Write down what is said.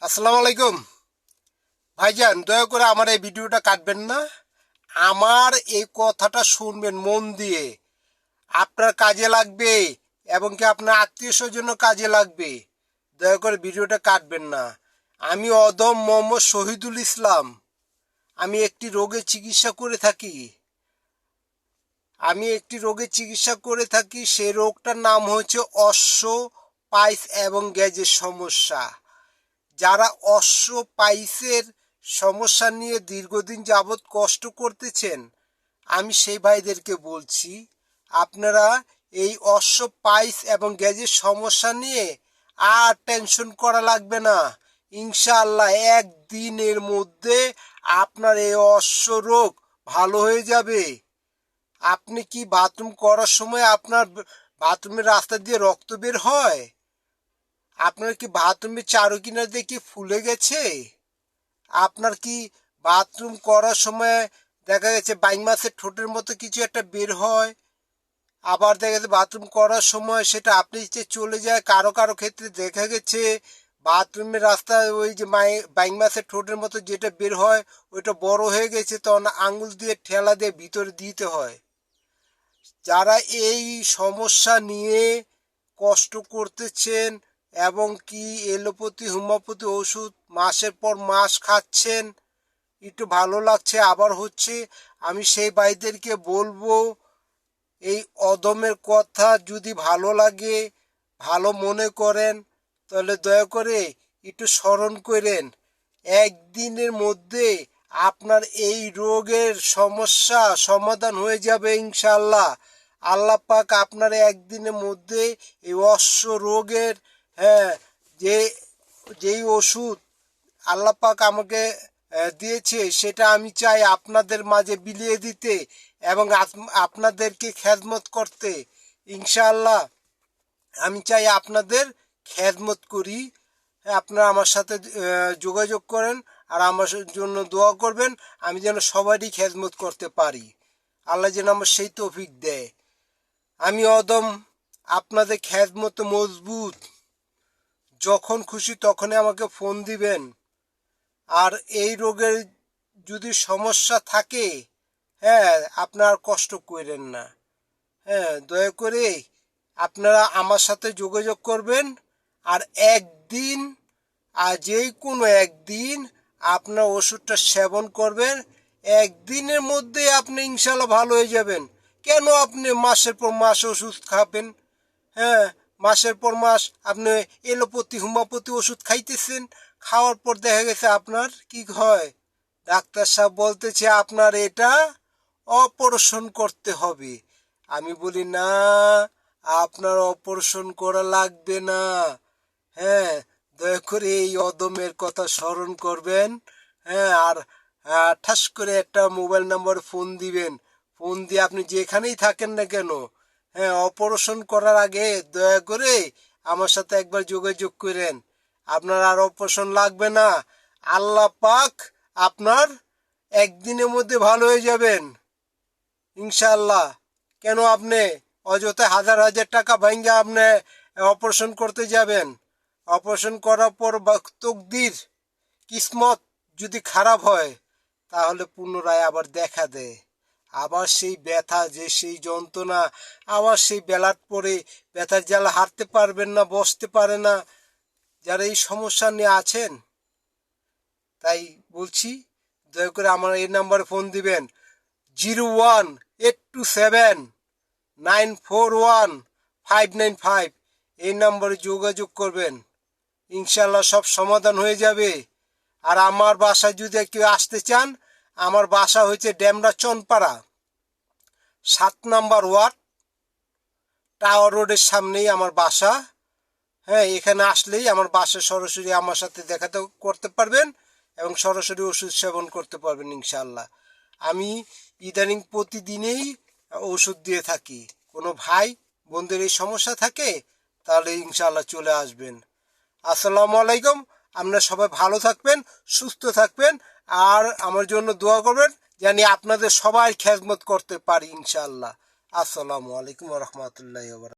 আসসালামু আলাইকুম ভাইজান, দয়া করে আমার এই ভিডিওটা কাটবেন না। আমার এই কথাটা শুনবেন মন দিয়ে। আপনার কাজে লাগবে এবং কি আপনার আত্মীয় স্বজনও কাজে লাগবে। দয়া করে ভিডিওটা কাটবেন না। আমি অদম মোহাম্মদ শহীদুল ইসলাম। আমি একটি রোগের চিকিৎসা করে থাকি। সেই রোগটার নাম হচ্ছে অশ্ব পাইস এবং গ্যাজের সমস্যা। যারা অশ্ব পাইসের সমস্যা নিয়ে দীর্ঘদিন যাবৎ কষ্ট করতেছেন, আমি সেই ভাইদেরকে বলছি, আপনারা এই অশ্ব পাইস এবং গ্যাজের সমস্যা নিয়ে আর টেনশন করা লাগবে না। ইনশাআল্লাহ একদিনের মধ্যে আপনার এই অশ্ব রোগ ভালো হয়ে যাবে। আপনি কি বাথরুম করার সময় আপনার বাথরুমের রাস্তা দিয়ে রক্ত বের হয়? আপনার কি বাথরুমের চারুকিনার দিয়ে কি ফুলে গেছে? আপনার কি বাথরুম করার সময় দেখা গেছে বাইং মাছের ঠোঁটের মতো কিছু একটা বের হয়? আবার দেখা গেছে বাথরুম করার সময় সেটা আপনি নিচে চলে যায়। কারো কারো ক্ষেত্রে দেখা গেছে বাথরুমের রাস্তায় ওই যে বাইং মাছের ঠোঁটের মতো যেটা বের হয় ওইটা বড় হয়ে গেছে, তখন আঙুল দিয়ে ঠেলা দিয়ে ভিতরে দিতে হয়। যারা এই সমস্যা নিয়ে কষ্ট করতেছেন এবং কি এলোপ্যাথি হোমিওপ্যাথি ওষুধ মাসের পর মাস খাচ্ছেন, একটু ভালো লাগছে আবার হচ্ছে, আমি সেই ভাইদেরকে বলবো, এই অদমের কথা যদি ভালো লাগে, ভালো মনে করেন, তাহলে দয়া করে একটু স্মরণ করেন। একদিনের মধ্যে আপনার এই রোগের সমস্যা সমাধান হয়ে যাবে ইনশাআল্লাহ। আল্লাহ পাক আপনার একদিনের মধ্যে এই অশ্ব রোগের, যে যেই ওষুধ আল্লাহ পাক আমাকে দিয়েছে সেটা আমি চাই আপনাদের মাঝে বিলিয়ে দিতে এবং আপনাদেরকে খেদমত করতে। ইনশাআল্লাহ আমি চাই আপনাদের খেদমত করি। আপনারা আমার সাথে যোগাযোগ করেন আর আমার জন্য দোয়া করবেন, আমি যেন সবারই খেদমত করতে পারি। আল্লাহ যেন আমার সেই তৌফিক দেয়। আমি অদম আপনাদের খেদমত মজবুত। যখন খুশি তখনই আমাকে ফোন দিবেন। আর এই রোগের যদি সমস্যা থাকে, আপনার কষ্ট করেন না। দয়া করে আপনারা আমার সাথে যোগাযোগ করবেন। আর একদিন, আর যেই কোনো একদিন আপনার ওষুধটা সেবন করবেন। একদিনের মধ্যে আপনি ইনশাল্লাহ ভালো হয়ে যাবেন। কেন আপনি মাসের পর মাস ওষুধ খাবেন? মাসের পর মাস আপনি এলোপ্যাথি হোমিওপ্যাথি ওষুধ খাইতেছেন। খাওয়ার পর দেখা গেছে আপনার কি হয়? ডাক্তার সাহেব বলতেছে আপনার এটা অপারেশন করতে হবে। আমি বলি না, আপনার অপারেশন করা লাগবে না। দয়া করে এই অদমের কথা স্মরণ করবেন। আর ঠাস করে একটা মোবাইল নাম্বার ফোন দিবেন। ফোন দিয়ে আপনি যেখানেই থাকেন না কেন, অপারেশন করার আগে দয়া করে আমার সাথে একবার যোগাযোগ করেন। আপনার আর অপারেশন লাগবে না। আল্লাহ পাক আপনার একদিনের মধ্যে ভালো হয়ে যাবেন ইনশাআল্লাহ। কেন আপনি অযথা হাজার হাজার টাকা ভাঙ্গা আপনি অপারেশন করতে যাবেন? অপারেশন করার পর তকদির কিসমত যদি খারাপ হয়, তাহলে পুনরায় আবার দেখা দেয়। আবার সেই ব্যথা, যে সেই যন্ত্রণা, আবার সেই বেলাট পরে ব্যথার জ্বালা হাঁটতে পারবেন না, বসতে পারে না। যারা এই সমস্যা নিয়ে আছেন, তাই বলছি দয়া করে আমার এই নাম্বারে ফোন দিবেন। 01-827-941-595 এই নাম্বারে যোগাযোগ করবেন। ইনশাল্লাহ সব সমাধান হয়ে যাবে। আর আমার বাসায় যদি কেউ আসতে চান, আমার বাসা হচ্ছে ডেমরা চনপাড়া 7 নম্বর ওয়ার্ড, টাওয়ার রোডের সামনেই আমার বাসা। এখানে আসলেই আমার বাসায় সরাসরি আমার সাথে দেখা করতে পারবেন এবং সরাসরি ওষুধ সেবন করতে পারবেন ইনশাল্লাহ। আমি ইদানিং প্রতিদিনেই ওষুধ দিয়ে থাকি। কোনো ভাই বোনদের এই সমস্যা থাকে, তাহলে ইনশাল্লাহ চলে আসবেন। আসসালামু আলাইকুম। আপনারা সবাই ভালো থাকবেন, সুস্থ থাকবেন আর আমার জন্য দোয়া করবেন, জানি আপনাদের সবাই খেদমত করতে পারি ইনশাআল্লাহ। আসসালামু আলাইকুম ওয়া রাহমাতুল্লাহি ওয়া বারাকাতুহু।